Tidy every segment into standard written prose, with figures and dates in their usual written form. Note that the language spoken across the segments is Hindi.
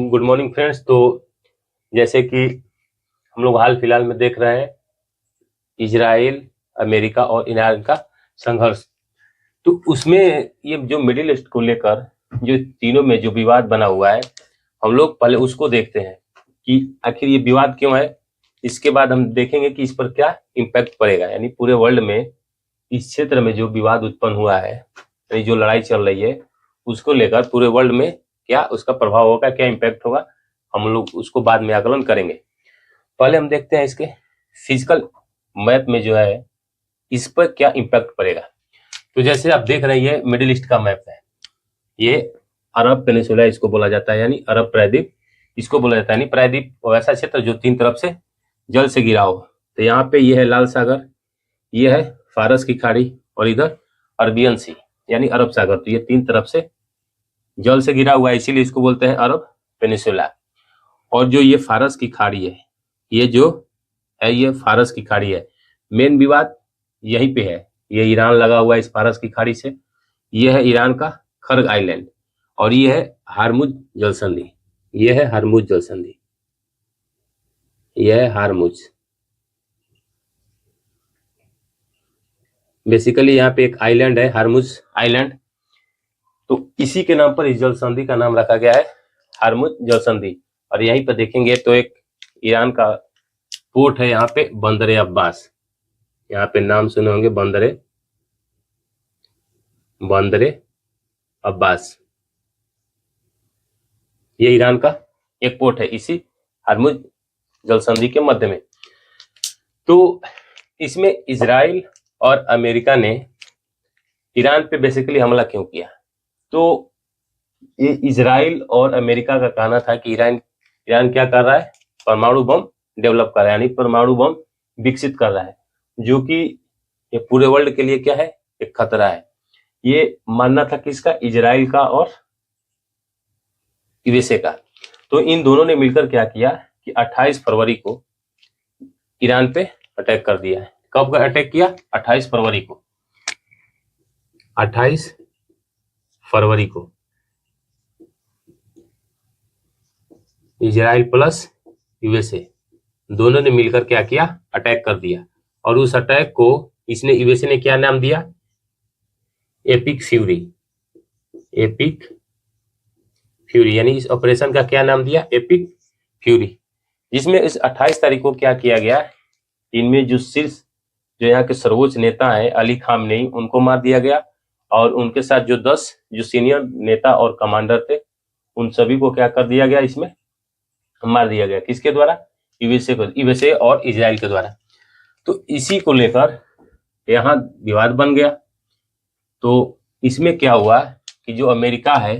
Good morning friends. तो जैसे कि हम लोग हाल फिलहाल में देख रहे हैं इजराइल, अमेरिका और ईरान का संघर्ष। तो उसमें ये जो मिडिल ईस्ट को लेकर जो तीनों में जो विवाद बना हुआ है, हम लोग पहले उसको देखते हैं कि आखिर ये विवाद क्यों है। इसके बाद हम देखेंगे कि इस पर क्या इम्पैक्ट पड़ेगा, यानी पूरे वर्ल्ड में इस क्षेत्र में जो विवाद उत्पन्न हुआ है, यानी जो लड़ाई चल रही है, उसको लेकर पूरे वर्ल्ड में क्या उसका प्रभाव होगा, क्या इम्पैक्ट होगा, हम लोग उसको बाद में आकलन करेंगे। पहले हम देखते हैं इसके फिजिकल मैप में जो है इस पर क्या इम्पैक्ट पड़ेगा। तो जैसे आप देख रहे हैं ये मिडिल ईस्ट का मैप है, ये अरब पेनिसुला इसको बोला जाता है, यानी अरब प्रायद्वीप इसको बोला जाता है। यानी प्रायद्वीप वैसा क्षेत्र जो तीन तरफ से जल से घिरा हो। तो यहाँ पे ये है लाल सागर, ये है फारस की खाड़ी और इधर अरबियन सी यानी अरब सागर। तो ये तीन तरफ से जल से घिरा हुआ है, इसीलिए इसको बोलते हैं अरब पेनिसुला। और जो ये फारस की खाड़ी है, ये जो है ये फारस की खाड़ी है। मेन विवाद यहीं पे है, ये ईरान लगा हुआ है इस फारस की खाड़ी से। ये है ईरान का खर्ग आइलैंड और ये है हारमुज जलसंधि। ये है हारमुज जलसंधि, यह है हारमुज। बेसिकली यहाँ पे एक आइलैंड है हारमुज आइलैंड, तो इसी के नाम पर इस जलसंधि का नाम रखा गया है हारमुज जलसंधि। और यहीं पर देखेंगे तो एक ईरान का पोर्ट है यहाँ पे, बंदरे अब्बास। यहाँ पे नाम सुने होंगे बंदरे अब्बास। ये ईरान का एक पोर्ट है इसी हारमुज जलसंधि के मध्य में। तो इसमें इजराइल और अमेरिका ने ईरान पे बेसिकली हमला क्यों किया। तो ये इजराइल और अमेरिका का कहना था कि ईरान क्या कर रहा है, परमाणु बम डेवलप कर रहा है, यानी परमाणु बम विकसित कर रहा है, जो कि ये पूरे वर्ल्ड के लिए क्या है, एक खतरा है। ये मानना था किसका, इजराइल का और यूएसए का। तो इन दोनों ने मिलकर क्या किया कि 28 फरवरी को ईरान पे अटैक कर दिया है। कब का अटैक किया, 28 फरवरी को। 28 फरवरी को इजराइल प्लस यूएसए दोनों ने मिलकर क्या किया, अटैक कर दिया। और उस अटैक को इसने यूएसए ने क्या नाम दिया, एपिक फ्यूरी। एपिक फ्यूरी यानी इस ऑपरेशन का क्या नाम दिया, एपिक फ्यूरी। जिसमें इस 28 तारीख को क्या किया गया, इनमें जो शीर्ष जो यहाँ के सर्वोच्च नेता है अली खामनेई, उनको मार दिया गया। और उनके साथ जो 10 जो सीनियर नेता और कमांडर थे, उन सभी को क्या कर दिया गया, इसमें मार दिया गया। किसके द्वारा, यूएसए और इजराइल के द्वारा। तो इसी को लेकर यहाँ विवाद बन गया। तो इसमें क्या हुआ कि जो अमेरिका है,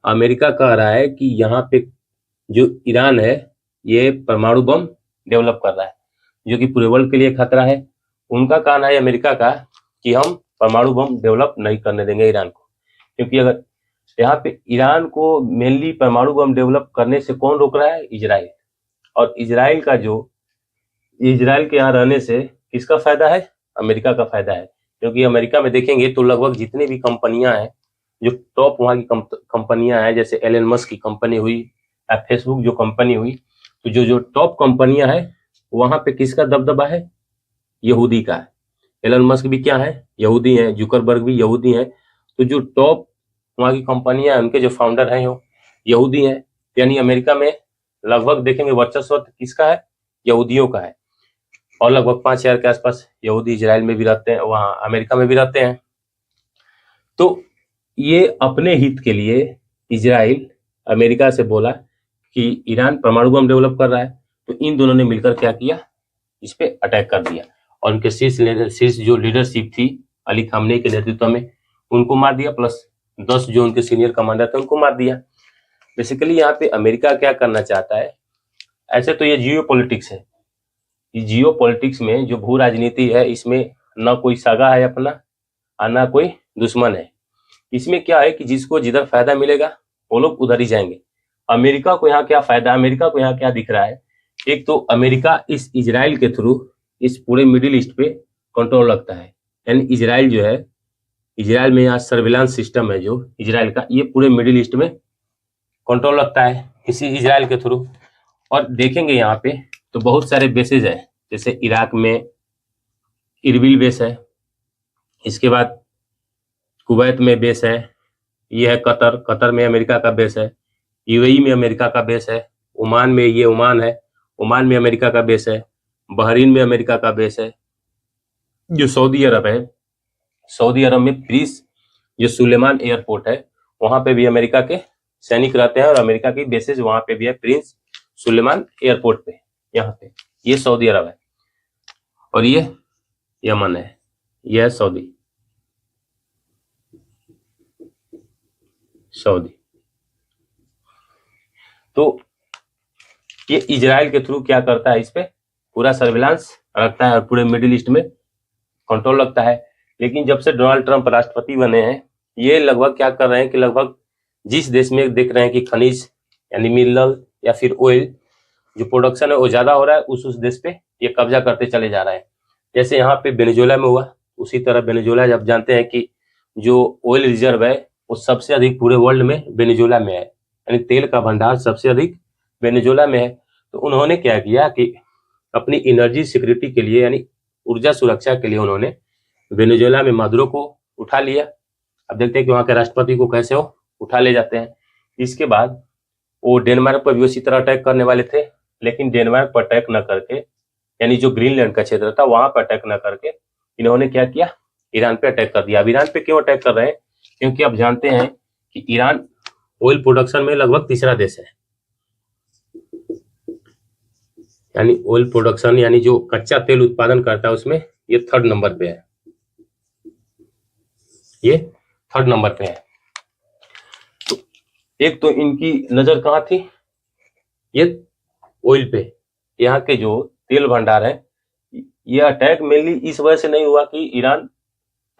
अमेरिका कह रहा है कि यहाँ पे जो ईरान है ये परमाणु बम डेवलप कर रहा है, जो कि पूरे वर्ल्ड के लिए खतरा है। उनका कहना है अमेरिका का कि हम परमाणु बम डेवलप नहीं करने देंगे ईरान को, क्योंकि अगर यहाँ पे ईरान को मेनली परमाणु बम डेवलप करने से कौन रोक रहा है, इजराइल। और इजराइल का जो इजराइल के यहाँ रहने से किसका फायदा है, अमेरिका का फायदा है। क्योंकि अमेरिका में देखेंगे तो लगभग जितनी भी कंपनियां हैं, जो टॉप वहाँ की कंपनियां हैं, जैसे एलन मस्क की कंपनी हुई या फेसबुक जो कंपनी हुई, तो जो टॉप कंपनियां हैं वहां पे किसका दबदबा है, यहूदी का है। एलन मस्क भी क्या है, यहूदी है, जुकरबर्ग भी यहूदी है। तो जो टॉप वहाँ की कंपनियां हैं, उनके जो फाउंडर हैं वो यहूदी हैं। यानी अमेरिका में लगभग देखेंगे वर्चस्व किसका है, यहूदियों का है। और लगभग 5,000 के आसपास यहूदी इजराइल में भी रहते हैं, वहाँ अमेरिका में भी रहते हैं। तो ये अपने हित के लिए इजराइल अमेरिका से बोला कि ईरान परमाणु बम डेवलप कर रहा है। तो इन दोनों ने मिलकर क्या किया, इस पे अटैक कर दिया। और उनके शीर्ष जो लीडरशिप थी अली खामनेई के नेतृत्व में, उनको मार दिया। प्लस 10 जो उनके सीनियर कमांडर थे उनको मार दिया। बेसिकली यहाँ पे अमेरिका क्या करना चाहता है, ऐसे तो ये जियो पॉलिटिक्स है। जियो पॉलिटिक्स में जो भू राजनीति है, इसमें न कोई सगा है अपना और न कोई दुश्मन है। इसमें क्या है कि जिसको जिधर फायदा मिलेगा वो लोग उधर ही जाएंगे। अमेरिका को यहाँ क्या फायदा, अमेरिका को यहाँ क्या दिख रहा है, एक तो अमेरिका इस इजराइल के थ्रू इस पूरे मिडिल ईस्ट पे कंट्रोल रखता है। यानी इजराइल जो है, इजराइल में यहाँ सर्विलांस सिस्टम है जो इजराइल का, ये पूरे मिडिल ईस्ट में कंट्रोल रखता है। इसी इजराइल के थ्रू। और देखेंगे यहाँ पे तो बहुत सारे बेसेज है, जैसे इराक में इरबिल बेस है, इसके बाद कुवैत में बेस है, ये है कतर, कतर में अमेरिका का बेस है, यूएई में अमेरिका का बेस है, ओमान में, ये ओमान है, ओमान में अमेरिका का बेस है, बहरीन में अमेरिका का बेस है, जो सऊदी अरब है, सऊदी अरब में प्रिंस जो सुलेमान एयरपोर्ट है वहां पे भी अमेरिका के सैनिक रहते हैं और अमेरिका की बेसेस वहां पे भी है, प्रिंस सुलेमान एयरपोर्ट पे, यहाँ पे ये सऊदी अरब है, और ये यमन है, ये है सऊदी। तो ये इजराइल के थ्रू क्या करता है, इस पे पूरा सर्विलांस रखता है और पूरे मिडिल ईस्ट में कंट्रोल रखता है। लेकिन जब से डोनाल्ड ट्रंप राष्ट्रपति बने हैं, ये लगभग क्या कर रहे हैं कि लगभग जिस देश में देख रहे हैं कि खनिज यानी मिनरल या फिर ऑयल जो प्रोडक्शन है वो ज्यादा हो रहा है, उस देश पे ये कब्जा करते चले जा रहे हैं। जैसे यहाँ पे वेनेजुएला में हुआ, उसी तरह वेनेजुएला जब जानते हैं कि जो ऑयल रिजर्व है वो सबसे अधिक पूरे वर्ल्ड में वेनेजुएला में है, यानी तेल का भंडार सबसे अधिक वेनेजुएला में है। तो उन्होंने क्या किया कि अपनी एनर्जी सिक्योरिटी के लिए यानी ऊर्जा सुरक्षा के लिए उन्होंने वेनेजुएला में मादुरो को उठा लिया। अब देखते हैं कि वहां के राष्ट्रपति को कैसे वो उठा ले जाते हैं। इसके बाद वो डेनमार्क पर भी उसी तरह अटैक करने वाले थे, लेकिन डेनमार्क पर अटैक न करके, यानी जो ग्रीनलैंड का क्षेत्र था वहां पर अटैक न करके इन्होंने क्या किया, ईरान पे अटैक कर दिया। अब ईरान पे क्यों अटैक कर रहे हैं, क्योंकि आप जानते हैं कि ईरान ऑयल प्रोडक्शन में लगभग तीसरा देश है, यानी ऑयल प्रोडक्शन यानी जो कच्चा तेल उत्पादन करता है उसमें ये थर्ड नंबर पे है, ये थर्ड नंबर पे है। तो एक तो इनकी नजर कहाँ थी, ये ऑयल पे। यहाँ के जो तेल भंडार है, ये अटैक मेनली इस वजह से नहीं हुआ कि ईरान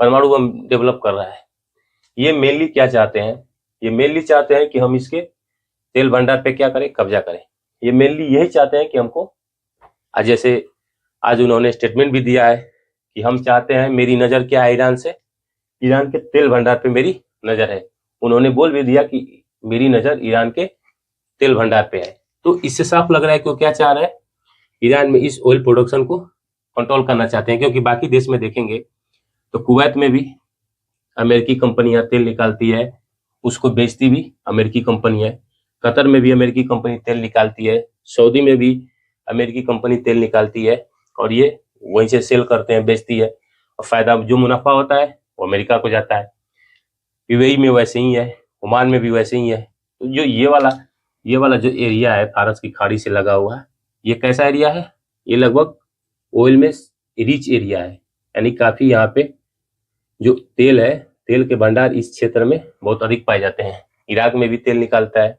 परमाणु बम डेवलप कर रहा है। ये मेनली क्या चाहते हैं, ये मेनली चाहते हैं कि हम इसके तेल भंडार पे क्या करें, कब्जा करें। ये मेनली यही चाहते हैं कि हमको, आज जैसे आज उन्होंने स्टेटमेंट भी दिया है कि हम चाहते हैं, मेरी नजर क्या है ईरान से, ईरान के तेल भंडार पे मेरी नजर है। उन्होंने बोल भी दिया कि मेरी नजर ईरान के तेल भंडार पे है। तो इससे साफ लग रहा है कि वो क्या चाह रहे हैं, ईरान में इस ऑयल प्रोडक्शन को कंट्रोल करना चाहते हैं। क्योंकि बाकी देश में देखेंगे तो कुवैत में भी अमेरिकी कंपनियां तेल निकालती है, उसको बेचती भी अमेरिकी कंपनी है। कतर में भी अमेरिकी कंपनी तेल निकालती है, सऊदी में भी अमेरिकी कंपनी तेल निकालती है, और ये वहीं से सेल करते हैं, बेचती है, और फायदा जो मुनाफा होता है वो अमेरिका को जाता है। यूएई में वैसे ही है, ओमान में भी वैसे ही है। तो जो ये वाला जो एरिया है फारस की खाड़ी से लगा हुआ, ये कैसा एरिया है, ये लगभग ऑयल में रिच एरिया है, यानी काफी यहाँ पे जो तेल है, तेल के भंडार इस क्षेत्र में बहुत अधिक पाए जाते हैं। इराक में भी तेल निकालता है।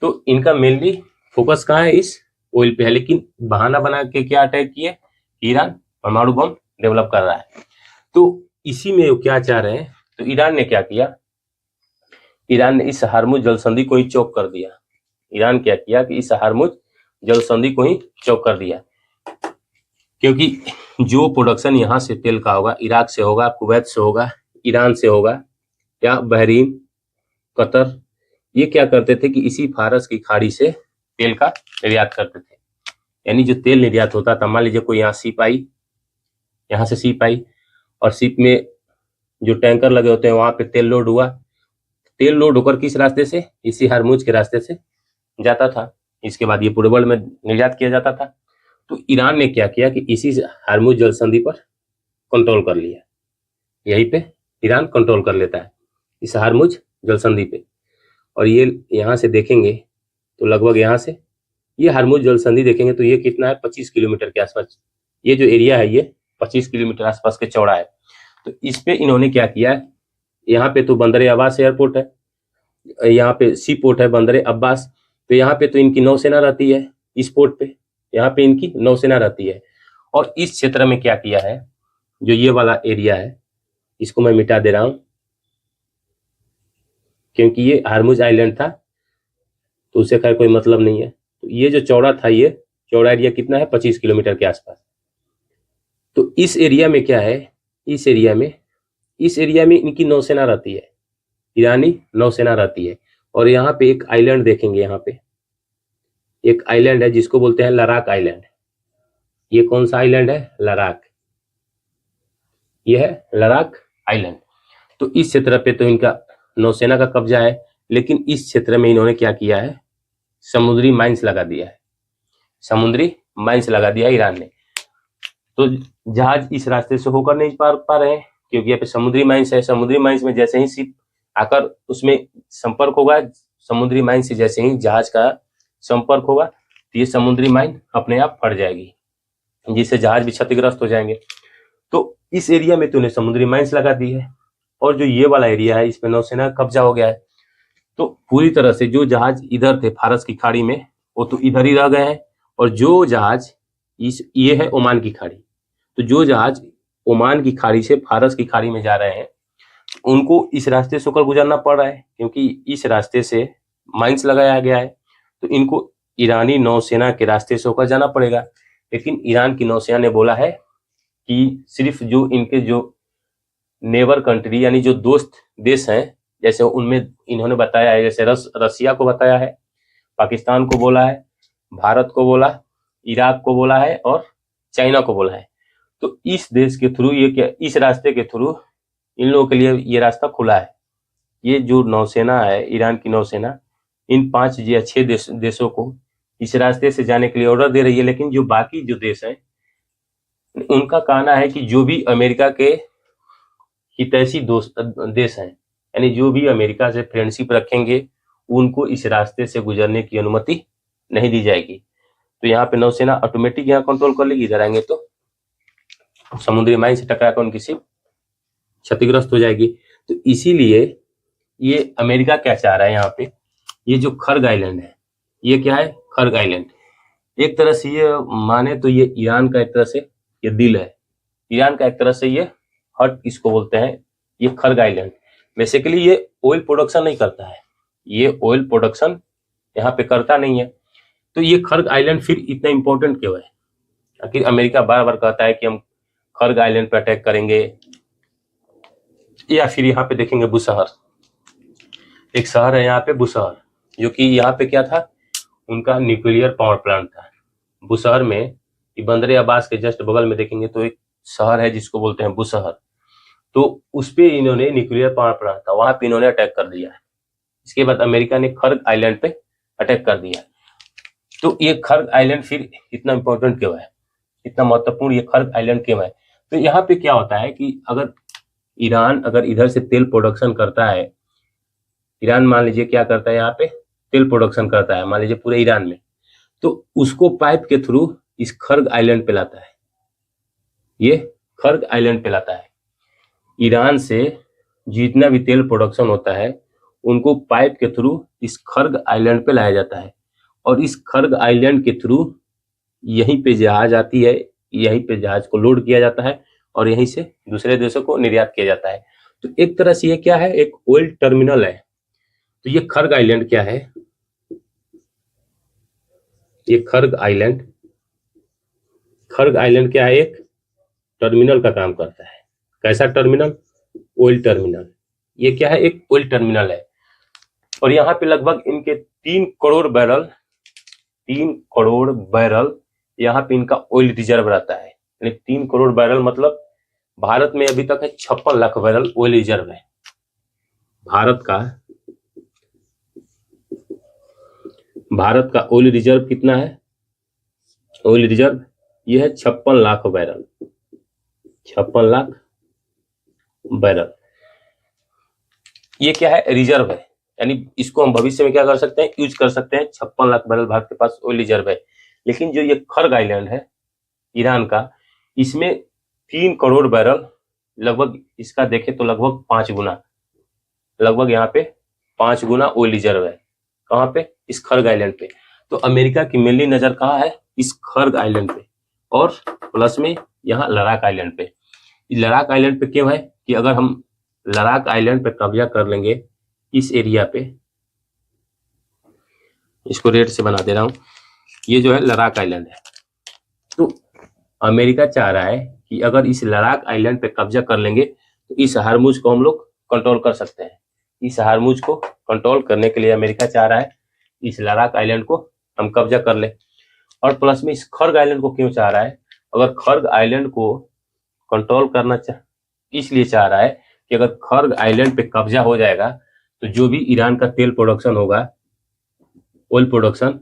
तो इनका मेनली फोकस कहाँ है, इस ऑयल पे है। लेकिन बहाना बना के क्या अटैक किए, ईरान परमाणु बम डेवलप कर रहा है। तो इसी में वो क्या चाह रहे हैं, तो ईरान ने क्या किया, ईरान ने इस हार्मुज जल संधि को ही चौक कर दिया। ईरान क्या किया कि इस हार्मुज जल संधि को ही चौक कर दिया, क्योंकि जो प्रोडक्शन यहाँ से तेल का होगा, इराक से होगा, कुवैत से होगा, ईरान से होगा, या बहरीन, कतर, ये क्या करते थे कि इसी फारस की खाड़ी से तेल का निर्यात करते थे। यानी जो तेल निर्यात होता था, मान लीजिए कोई यहाँ शिप आई, यहाँ से शिप आई, और शिप में जो टैंकर लगे होते हैं वहां पे तेल लोड हुआ, तेल लोड होकर किस रास्ते से, इसी हार्मुज के रास्ते से जाता था। इसके बाद ये पूरे वर्ल्ड में निर्यात किया जाता था। तो ईरान ने क्या किया कि इसी हार्मुज जल संधि पर कंट्रोल कर लिया, यहीं पे ईरान कंट्रोल कर लेता है इस हार्मुज जल संधि पे। और ये यहाँ से देखेंगे तो लगभग यहाँ से ये हार्मुज जल संधि देखेंगे तो ये कितना है, 25 किलोमीटर के आसपास। ये जो एरिया है ये 25 किलोमीटर आसपास के चौड़ा है। तो इस पे इन्होंने क्या किया है, यहाँ पे तो बंदर अब्बास एयरपोर्ट है, यहाँ पे सी पोर्ट है बंदर अब्बास, तो यहाँ पे तो इनकी नौसेना रहती है, इस पोर्ट पे यहाँ पे इनकी नौसेना रहती है। और इस क्षेत्र में क्या किया है, जो ये वाला एरिया है इसको मैं मिटा दे रहा हूं, क्योंकि ये हार्मुज आइलैंड था तो उसे खैर कोई मतलब नहीं है। तो ये जो चौड़ा था, ये चौड़ा एरिया कितना है, 25 किलोमीटर के आसपास। तो इस एरिया में क्या है, इस एरिया में इनकी नौसेना रहती है, ईरानी नौसेना रहती है। और यहाँ पे एक आइलैंड देखेंगे, यहाँ पे एक आइलैंड है जिसको बोलते हैं लद्दाख आइलैंड। ये कौन सा आइलैंड है? लद्दाख। ये है लद्दाख आइलैंड। तो इस क्षेत्र पे तो इनका नौसेना का कब्जा है, लेकिन इस क्षेत्र में इन्होंने क्या किया है? समुद्री माइंस लगा दिया है। समुद्री माइंस लगा दिया है ईरान ने। तो जहाज इस रास्ते से होकर नहीं पार पा रहे हैं, क्योंकि यहाँ पे समुद्री माइंस है। समुद्री माइंस में जैसे ही शिप आकर उसमें संपर्क होगा, समुद्री माइन से जैसे ही जहाज का संपर्क होगा, तो ये समुद्री माइन अपने आप फट जाएगी, जिससे जहाज भी क्षतिग्रस्त हो जाएंगे। तो इस एरिया में तो उन्हें समुद्री माइंस लगा दी है, और जो ये वाला एरिया है इसमें नौसेना का कब्जा हो गया है। तो पूरी तरह से जो जहाज इधर थे फारस की खाड़ी में, वो तो इधर ही रह गए हैं, और जो जहाज ये है ओमान की खाड़ी, तो जो जहाज ओमान की खाड़ी से फारस की खाड़ी में जा रहे हैं, उनको इस रास्ते से होकर गुजरना पड़ रहा है, क्योंकि इस रास्ते से माइंस लगाया गया है। तो इनको ईरानी नौसेना के रास्ते से होकर जाना पड़ेगा। लेकिन ईरान की नौसेना ने बोला है कि सिर्फ जो इनके जो नेबर कंट्री यानी जो दोस्त देश हैं, जैसे उनमें इन्होंने बताया है, जैसे रसिया को बताया है, पाकिस्तान को बोला है, भारत को बोला, इराक को बोला है और चाइना को बोला है। तो इस देश के थ्रू इस रास्ते के थ्रू इन लोगों के लिए ये रास्ता खुला है। ये जो नौसेना है, ईरान की नौसेना, इन 5 या 6 देशों को इस रास्ते से जाने के लिए ऑर्डर दे रही है। लेकिन जो बाकी जो देश हैं, उनका कहना है कि जो भी अमेरिका के हितैषी देश हैं, यानी जो भी अमेरिका से फ्रेंडशिप रखेंगे, उनको इस रास्ते से गुजरने की अनुमति नहीं दी जाएगी। तो यहाँ पे नौसेना ऑटोमेटिक यहाँ कंट्रोल कर लेगी। इधर आएंगे तो समुद्री माइन से टकराकर उनकी शिप क्षतिग्रस्त हो जाएगी। तो इसीलिए ये अमेरिका क्या चाह रहा है, यहाँ पे ये जो खर्ग आइलैंड है, ये क्या है? खर्ग आइलैंड। एक तरह से ये माने तो ये ईरान का एक तरह से ये दिल है, ईरान का एक तरह से ये हट इसको बोलते हैं। ये खर्ग आइलैंड बेसिकली ये ऑयल प्रोडक्शन नहीं करता है, ये ऑयल प्रोडक्शन यहाँ पे करता नहीं है। तो ये खर्ग आइलैंड फिर इतना इंपॉर्टेंट क्यों है? आखिर अमेरिका बार बार कहता है कि हम खर्ग आइलैंड पर अटैक करेंगे, या फिर यहाँ पे देखेंगे बुशहर, एक शहर है यहाँ पे बुशहर, जो कि यहाँ पे क्या था? उनका न्यूक्लियर पावर प्लांट था। बुशहर में बंदर अब्बास के जस्ट बगल में देखेंगे तो एक शहर है जिसको बोलते हैं बुशहर। तो उस पे इन्होंने न्यूक्लियर पावर प्लांट था, वहां पे इन्होंने अटैक कर दिया है। इसके बाद अमेरिका ने खर्ग आइलैंड पे अटैक कर दिया। तो ये खर्ग आइलैंड फिर इतना इंपॉर्टेंट क्यों है, इतना महत्वपूर्ण ये खर्ग आइलैंड क्यों है? तो यहाँ पे क्या होता है कि अगर ईरान अगर इधर से तेल प्रोडक्शन करता है, ईरान मान लीजिए क्या करता है, यहाँ पे तेल प्रोडक्शन करता है, मान लीजिए पूरे ईरान में, तो उसको पाइप के थ्रू इस खर्ग आइलैंड पे लाता है, ये खर्ग आइलैंड पे लाता है। ईरान से जितना भी तेल प्रोडक्शन होता है, उनको पाइप के थ्रू इस खर्ग आइलैंड पे लाया जाता है, और इस खर्ग आइलैंड के थ्रू यहीं पे जहाज आती है, यहीं पे जहाज को लोड किया जाता है, और यहीं से दूसरे देशों को निर्यात किया जाता है। तो एक तरह से ये क्या है? एक ऑयल टर्मिनल है। तो ये खर्ग आइलैंड क्या है? ये खर्ग आइलैंड क्या है? एक टर्मिनल का काम करता है। कैसा टर्मिनल? Oil terminal. ये क्या है? एक ऑयल टर्मिनल है। और यहाँ पे लगभग इनके 3 करोड़ बैरल यहाँ पे इनका ऑयल रिजर्व रहता है। यानी 3 करोड़ बैरल मतलब भारत में अभी तक है 56 लाख बैरल ऑयल रिजर्व है। भारत का ऑयल रिजर्व कितना है? ऑयल रिजर्व ये है 56 लाख बैरल, 56 लाख बैरल। ये क्या है? रिजर्व है, यानी इसको हम भविष्य में क्या कर सकते हैं? यूज कर सकते हैं। 56 लाख बैरल भारत के पास ऑयल रिजर्व है। लेकिन जो ये खर्ग आइलैंड है ईरान का, इसमें 3 करोड़ बैरल, लगभग इसका देखें तो लगभग 5 गुना, लगभग यहाँ पे 5 गुना ऑयल रिजर्व है। कहाँ पे? इस खर्ग आइलैंड पे। तो अमेरिका की मेनली नजर कहाँ है? इस खर्ग आइलैंड पे, और प्लस में यहाँ लद्दाख आइलैंड पे। लद्दाख आइलैंड पे क्यों है कि अगर हम लद्दाख आइलैंड पे कब्जा कर लेंगे इस एरिया पे, इसको रेड से बना दे रहा हूं, ये जो है लद्दाख आइलैंड है। तो अमेरिका चाह रहा है कि अगर इस लद्दाख आइलैंड पे कब्जा कर लेंगे तो इस हार्मुज को हम लोग कंट्रोल कर सकते हैं। इस हार्मुज को कंट्रोल करने के लिए अमेरिका चाह रहा है इस लद्दाख आइलैंड को हम कब्जा कर ले। और प्लस में इस खर्ग आइलैंड को क्यों चाह रहा है? अगर खर्ग आइलैंड को कंट्रोल करना इसलिए चाह रहा है कि अगर खर्ग आइलैंड पे कब्जा हो जाएगा तो जो भी ईरान का तेल प्रोडक्शन होगा, ऑयल प्रोडक्शन,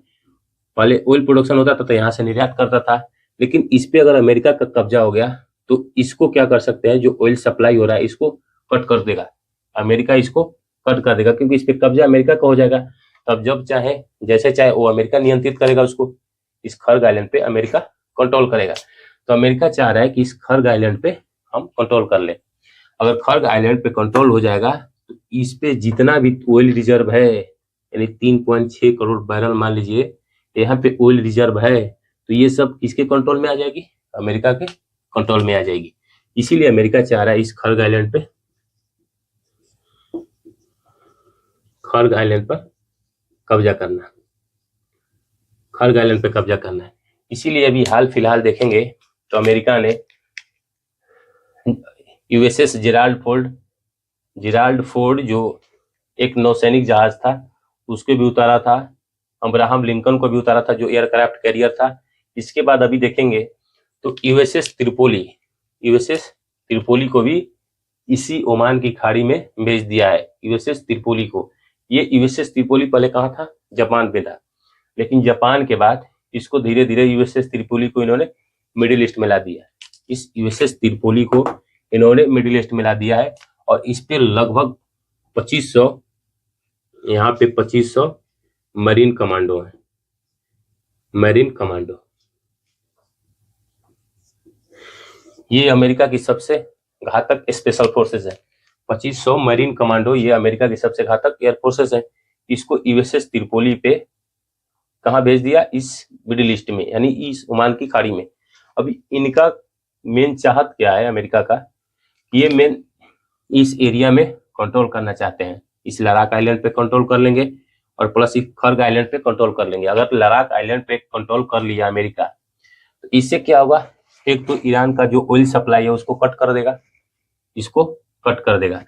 पहले ऑयल प्रोडक्शन होता था तो यहाँ से निर्यात करता था, लेकिन इस पे अगर अमेरिका का कब्जा हो गया तो इसको क्या कर सकते हैं, जो ऑयल सप्लाई हो रहा है इसको कट कर देगा, अमेरिका इसको कट कर देगा, क्योंकि इस पे कब्जा अमेरिका का हो जाएगा। तब जब चाहे जैसे चाहे वो अमेरिका नियंत्रित करेगा उसको, इस खर्ग आइलैंड पे अमेरिका कंट्रोल करेगा। तो अमेरिका चाह रहा है कि इस खर्ग आइलैंड पे हम कंट्रोल कर ले। अगर खर्ग आइलैंड पे कंट्रोल हो जाएगा तो इस पे जितना भी ऑयल रिजर्व है, यानी 3.6 करोड़ बैरल मान लीजिए यहाँ पे ऑयल रिजर्व है, तो ये सब किसके कंट्रोल में आ जाएगी? अमेरिका के कंट्रोल में आ जाएगी। इसीलिए अमेरिका चाह रहा है इस खर्ग आइलैंड पर कब्जा करना, खर्ग आइलैंड पे कब्जा करना है। इसीलिए अभी हाल फिलहाल देखेंगे तो अमेरिका ने यूएसएस जेराल्ड फोर्ड जो एक नौसैनिक जहाज था उसको भी उतारा था, अब्राहम लिंकन को भी उतारा था जो एयरक्राफ्ट कैरियर था। इसके बाद अभी देखेंगे तो यूएसएस त्रिपोली को भी इसी ओमान की खाड़ी में भेज दिया है, यूएसएस त्रिपोली को। ये यूएसएस त्रिपोली पहले कहाँ था? जापान पे था, लेकिन जापान के बाद इसको धीरे धीरे यूएसएस त्रिपोली को इन्होंने मिडिल ईस्ट में ला दिया। इस यूएसएस त्रिपोली को इन्होंने मिडिल ईस्ट में ला दिया है और इस पे लगभग 2500, यहाँ पे 2500 मरीन कमांडो है, मरीन कमांडो। ये अमेरिका की सबसे घातक स्पेशल फोर्सेस है। 2500 मरीन कमांडो ये अमेरिका की सबसे घातक एयर फोर्सेस है। इसको यूएसएस त्रिपोली पे कहाँ भेज दिया? इस मिडिल ईस्ट में, यानी इस ओमान की खाड़ी में। अभी इनका मेन चाहत क्या है अमेरिका का? ये मेन इस एरिया में कंट्रोल करना चाहते हैं। इस लद्दाख आइलैंड पे कंट्रोल कर लेंगे और प्लस इस खर्ग आइलैंड पे कंट्रोल कर लेंगे। अगर लद्दाख आइलैंड पे कंट्रोल कर लिया अमेरिका तो इससे क्या होगा? एक तो ईरान का जो ऑयल सप्लाई है उसको कट कर देगा, इसको कट कर देगा।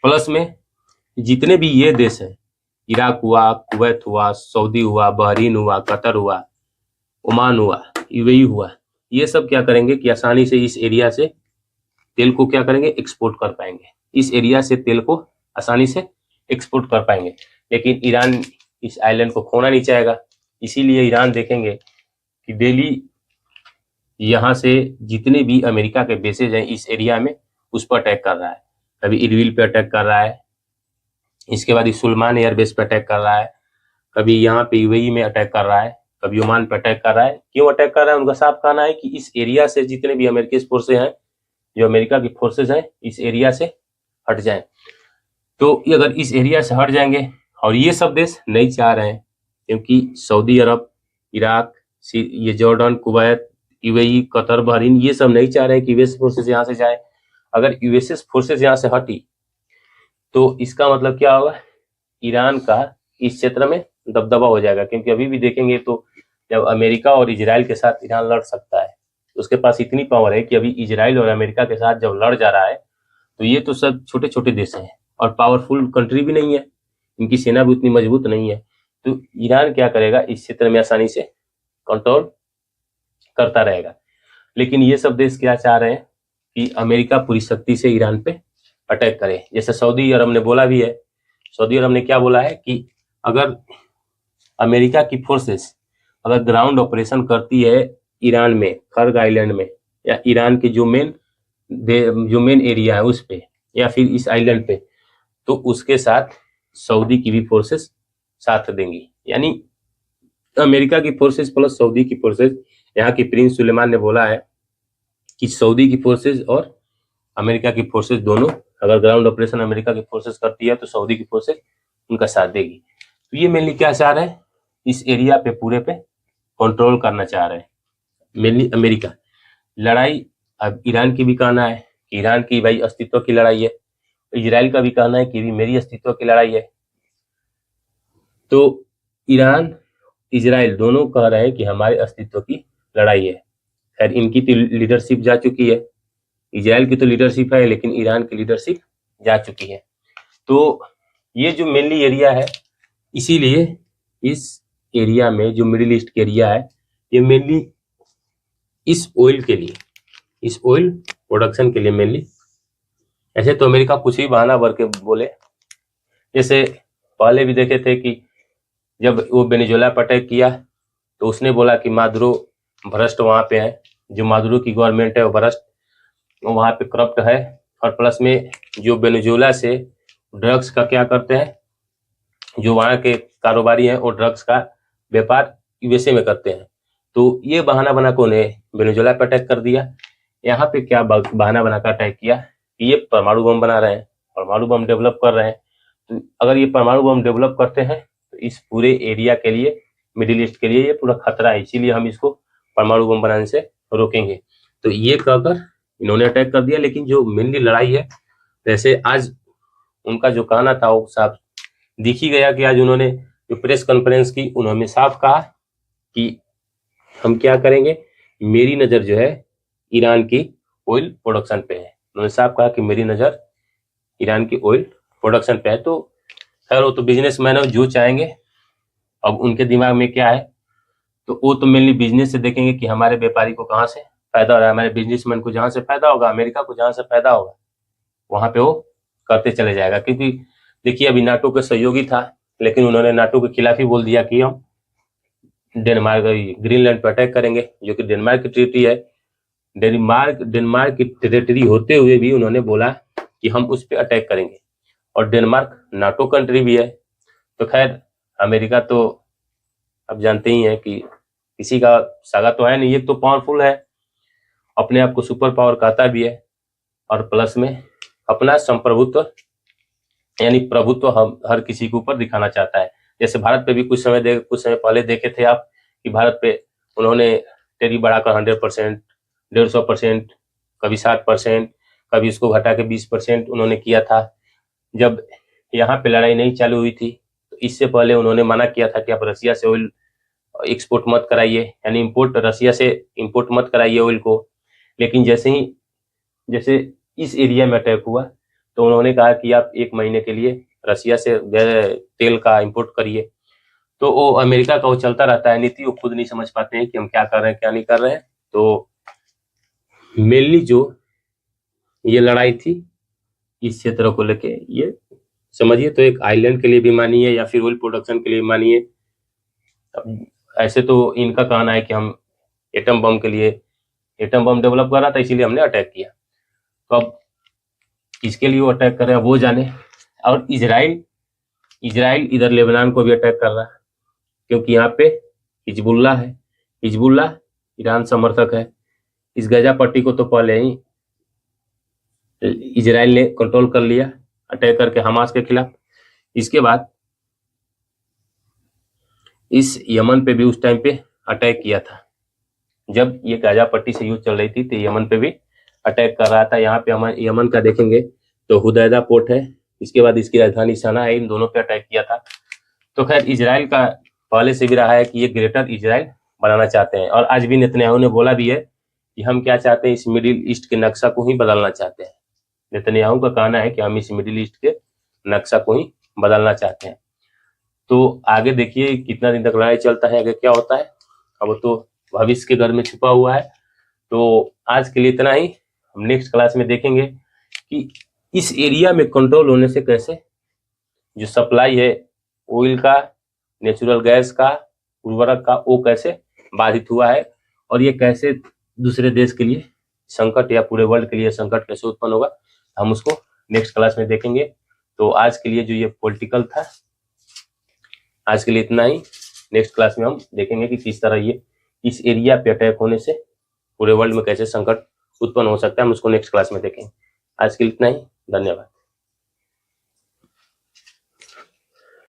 प्लस में जितने भी ये देश हैं, इराक हुआ, कुवैत हुआ, सऊदी हुआ, बहरीन हुआ, कतर हुआ, ओमान हुआ, यूएई हुआ, ये सब क्या करेंगे कि आसानी से इस एरिया से तेल को क्या करेंगे? एक्सपोर्ट कर पाएंगे। इस एरिया से तेल को आसानी से एक्सपोर्ट कर पाएंगे। लेकिन ईरान इस आइलैंड को खोना नहीं चाहेगा, इसीलिए ईरान देखेंगे कि डेली यहाँ से जितने भी अमेरिका के बेसेज हैं इस एरिया में उस पर अटैक कर रहा है। कभी इरबिल पे अटैक कर रहा है, इसके बाद सुलेमान एयरबेस पे अटैक कर रहा है, कभी यहाँ पे यूएई में अटैक कर रहा है, कभी ओमान पे अटैक कर रहा है। क्यों अटैक कर रहा है? उनका साफ कहना है कि इस एरिया से जितने भी अमेरिकी फोर्सेज हैं, जो अमेरिका की फोर्सेज हैं, इस एरिया से हट जाएं। तो अगर इस एरिया से हट जाएंगे, और ये सब देश नहीं चाह रहे हैं, क्योंकि सऊदी अरब, इराक, ये Jordan, Kuwait, UAE, Qatar, Bahrain, ये सब नहीं चाह रहे हैं कि यूएस फोर्सेज यहाँ से जाए। अगर यूएसएस फोर्सेज यहाँ से हटी तो इसका मतलब क्या होगा? ईरान का इस क्षेत्र में दबदबा हो जाएगा। क्योंकि अभी भी देखेंगे तो जब अमेरिका और इजराइल के साथ ईरान लड़ सकता है, उसके पास इतनी पावर है कि अभी इजराइल और अमेरिका के साथ जब लड़ जा रहा है तो ये तो सब छोटे छोटे देश हैं और पावरफुल कंट्री भी नहीं है, इनकी सेना भी उतनी मजबूत नहीं है। तो ईरान क्या करेगा? इस क्षेत्र में आसानी से कंट्रोल करता रहेगा। लेकिन ये सब देश क्या चाह रहे हैं कि अमेरिका पूरी शक्ति से ईरान पे अटैक करे। जैसे सऊदी अरब ने बोला भी है, सऊदी अरब ने क्या बोला है कि अगर अमेरिका की फोर्सेस अगर ग्राउंड ऑपरेशन करती है ईरान में, खर्ग आइलैंड में, या ईरान के जो मेन एरिया है उस पे, या फिर इस आइलैंड पे, तो उसके साथ सऊदी की भी फोर्सेस साथ देंगी। यानी अमेरिका की फोर्सेस प्लस सऊदी की फोर्सेस। यहाँ की प्रिंस सुलेमान ने बोला है कि सऊदी की फोर्सेस और अमेरिका की फोर्सेस दोनों, अगर ग्राउंड ऑपरेशन अमेरिका की फोर्सेस करती है तो सऊदी की फोर्सेस उनका साथ देगी। तो ये मेनली क्या चाह रहे हैं? इस एरिया पे पूरे पे कंट्रोल करना चाह रहे हैं मेनली अमेरिका। लड़ाई अब ईरान की भी कहना है कि ईरान की भाई अस्तित्व की लड़ाई है, इजराइल का भी कहना है कि भी मेरी अस्तित्व की लड़ाई है। तो ईरान इजराइल दोनों कह रहे हैं कि हमारे अस्तित्व की लड़ाई है। खैर इनकी तो लीडरशिप जा चुकी है, इजराइल की तो लीडरशिप है, लेकिन ईरान की लीडरशिप जा चुकी है। तो ये जो मेनली एरिया है, इसीलिए इस एरिया में, जो मिडिल ईस्ट के एरिया है, ये मेनली इस ऑयल के लिए, इस ऑयल प्रोडक्शन के लिए मेनली। ऐसे तो अमेरिका कुछ ही बहाना भर के बोले, जैसे पहले भी देखे थे कि जब वो वेनेजुएला पर अटैक किया तो उसने बोला कि मादुरो भ्रष्ट वहां पे है, जो मादुरो की गवर्नमेंट है वो भ्रष्ट, वहां पे करप्ट है, और प्लस में जो वेनेजुएला से ड्रग्स का क्या करते हैं, जो वहां के कारोबारी हैं वो ड्रग्स का व्यापार यूएसए में करते हैं। तो ये बहाना बना के उन्हें वेनेजुएला पर अटैक कर दिया। यहाँ पे क्या बहाना बनाकर अटैक किया कि ये परमाणु बम बना रहे हैं, परमाणु बम डेवलप कर रहे हैं। तो अगर ये परमाणु बम डेवलप करते हैं तो इस पूरे एरिया के लिए, मिडिल ईस्ट के लिए ये पूरा खतरा है, इसीलिए हम इसको परमाणु बम बनाने से रोकेंगे। तो ये कहकर इन्होंने अटैक कर दिया। लेकिन जो मेनली लड़ाई है, जैसे आज उनका जो कहना था वो साफ दिख ही गया कि आज उन्होंने जो प्रेस कॉन्फ्रेंस की, उन्होंने साफ कहा कि हम क्या करेंगे, मेरी नजर जो है ईरान की ऑयल प्रोडक्शन पे है। उन्होंने साफ कहा कि मेरी नजर ईरान की ऑयल प्रोडक्शन पे है। तो खैर वो तो बिजनेसमैन है, जो चाहेंगे। अब उनके दिमाग में क्या है, तो वो तो मेनली बिजनेस से देखेंगे कि हमारे व्यापारी को कहाँ से फायदा हो रहा है, हमारे बिजनेसमैन को जहां से फायदा होगा, अमेरिका को जहां से फायदा होगा, वहां पे वो करते चले जाएगा। क्योंकि देखिए अभी नाटो के सहयोगी था, लेकिन उन्होंने नाटो के खिलाफ ही बोल दिया कि हम डेनमार्क, ग्रीनलैंड पर अटैक करेंगे, जो कि डेनमार्क की टेरिटरी है। डेनमार्क की टेरिटरी होते हुए भी उन्होंने बोला कि हम उस पर अटैक करेंगे, और डेनमार्क नाटो कंट्री भी है। तो खैर अमेरिका तो अब जानते ही हैं कि किसी का सागा तो है नहीं, ये तो पावरफुल है, अपने आप को सुपर पावर कहता भी है, और प्लस में अपना संप्रभुत्व यानी प्रभुत्व हम हर किसी के ऊपर दिखाना चाहता है। जैसे भारत पे भी कुछ समय पहले देखे थे आप कि भारत पे उन्होंने टेरिफ बढ़ाकर 100%, 150%, कभी 60%, कभी उसको घटा के 20% उन्होंने किया था। जब यहाँ पे लड़ाई नहीं चालू हुई थी तो इससे पहले उन्होंने मना किया था कि आप रसिया से ऑयल एक्सपोर्ट मत कराइए, यानी इंपोर्ट, रसिया से इंपोर्ट मत कराइए ऑयल को। लेकिन जैसे इस एरिया में अटैक हुआ तो उन्होंने कहा कि आप 1 महीने के लिए रसिया से तेल का इंपोर्ट करिए। तो वो अमेरिका का वो चलता रहता है नीति, वो खुद नहीं समझ पाते हैं कि हम क्या कर रहे हैं क्या नहीं कर रहे हैं। तो मेनली जो ये लड़ाई थी इस क्षेत्र को लेके, ये समझिए तो एक आइलैंड के लिए भी मानिए या फिर ऑयल प्रोडक्शन के लिए मानिए। ऐसे तो इनका कहना है कि हम एटम बम डेवलप कर रहा था, इसीलिए हमने अटैक किया। तो अब किसके लिए वो अटैक कर रहे हैं वो जाने। और इजराइल इधर लेबनान को भी अटैक कर रहा है, क्योंकि यहाँ पे हिजबुल्ला है, हिजबुल्ला ईरान समर्थक है। इस गजा पट्टी को तो पहले ही इजराइल ने कंट्रोल कर लिया अटैक करके हमास के खिलाफ। इसके बाद इस यमन पे भी उस टाइम पे अटैक किया था, जब ये गाजा पट्टी से युद्ध चल रही थी तो यमन पे भी अटैक कर रहा था। यहाँ पे हमारे यमन का देखेंगे तो हुदैदा पोर्ट है, इसके बाद इसकी राजधानी सना है, इन दोनों पे अटैक किया था। तो खैर इजराइल का पहले से भी रहा है कि ये ग्रेटर इजराइल बनाना चाहते हैं, और आज भी नेतन्याहू ने बोला भी है कि हम क्या चाहते हैं, इस मिडिल ईस्ट के नक्शा को ही बदलना चाहते हैं। नेतन्याहू का कहना है कि हम इस मिडिल ईस्ट के नक्शा को ही बदलना चाहते हैं। तो आगे देखिए कितना दिन तक लड़ाई चलता है, आगे क्या होता है, अब तो भविष्य के घर में छुपा हुआ है। तो आज के लिए इतना ही, हम नेक्स्ट क्लास में देखेंगे कि इस एरिया में कंट्रोल होने से कैसे जो सप्लाई है ऑयल का, नेचुरल गैस का, उर्वरक का, वो कैसे बाधित हुआ है, और ये कैसे दूसरे देश के लिए संकट या पूरे वर्ल्ड के लिए संकट कैसे उत्पन्न होगा, हम उसको नेक्स्ट क्लास में देखेंगे। तो आज के लिए जो ये पॉलिटिकल था, आज के लिए इतना ही। नेक्स्ट क्लास में हम देखेंगे कि किस तरह ये इस एरिया पे अटैक होने से पूरे वर्ल्ड में कैसे संकट उत्पन्न हो सकता है, हम उसको नेक्स्ट क्लास में देखेंगे। आज के लिए इतना ही, धन्यवाद।